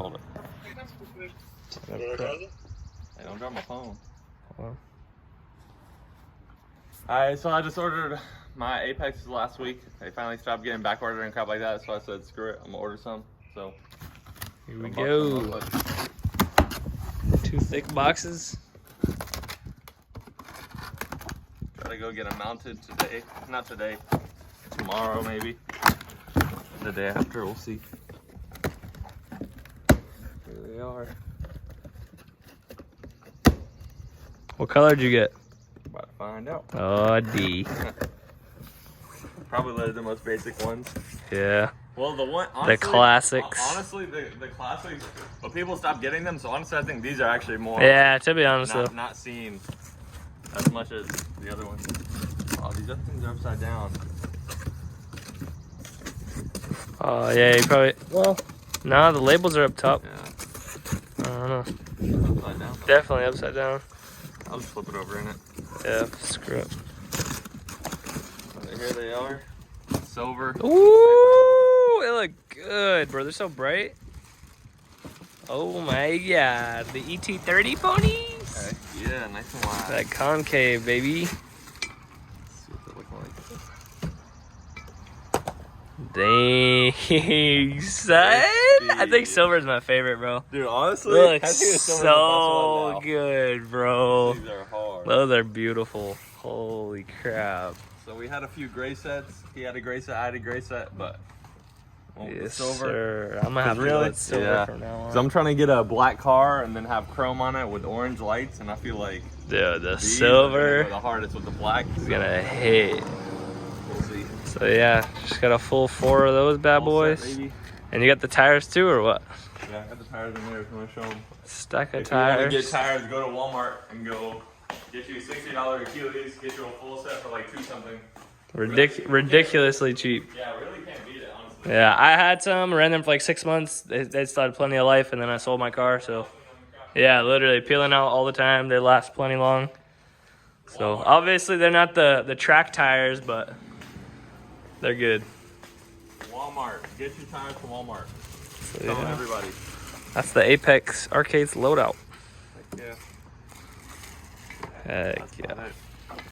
Hold it. Hey, don't drop my phone. Alright, so I just ordered my Apexes last week. They finally stopped getting back ordered and crap like that, so I said screw it, I'm gonna order some. So here we go. 2 thick boxes. Try to go get them mounted today. Not today. Tomorrow maybe. The day after, we'll see. Here they are. What color did you get? About to find out. Oh, D. Probably the most basic ones. Yeah. Well, the one honestly, the classics. Honestly, the classics. But people stopped getting them, so honestly, I think these are actually more. Yeah, to be honest, though. Not seen as much as the other ones. Oh, these other things are upside down. Oh yeah, you probably. Well, no, the labels are up top. Yeah. I don't know. Upside down. Definitely upside down. I'll just flip it over in it. Yeah, screw it. Here they are. Silver. Ooh, they look good, bro. They're so bright. Oh my god, the ET30 ponies. Okay. Yeah, nice and wide. That concave, baby. Let's see what they look like. Dang, son. I think silver is my favorite, bro. Dude, honestly, Looks I think it's so good, bro. These are hard. Those are beautiful. Holy crap. So we had a few gray sets. He had a gray set, I had a gray set, but Yes, silver. sir. I'm gonna have to Really? go with silver Yeah. from now So on. I'm trying to get a black car and then have chrome on it with orange lights, and I feel like Dude, the these silver are the hardest with the black. is gonna hit. We'll see. So yeah, just got a full 4 of those bad All set, boys. baby. And you got the tires too, or what? Yeah, I got the tires in there. If you want to show them. Stack of If you want to get tires. tires, go to Walmart and go get you $60 Achilles, get you a full set for like $2 something. Ridiculously cheap. Yeah, really can't beat it, honestly. Yeah, I had some, ran them for like 6 months. They started plenty of life, and then I sold my car. So yeah, literally peeling out all the time. They last plenty long. So obviously they're not the track tires, but they're good. Walmart. Get your tires from Walmart. So, Telling yeah. everybody. That's the Apex Arcades loadout. Yeah. Heck That's yeah. about it.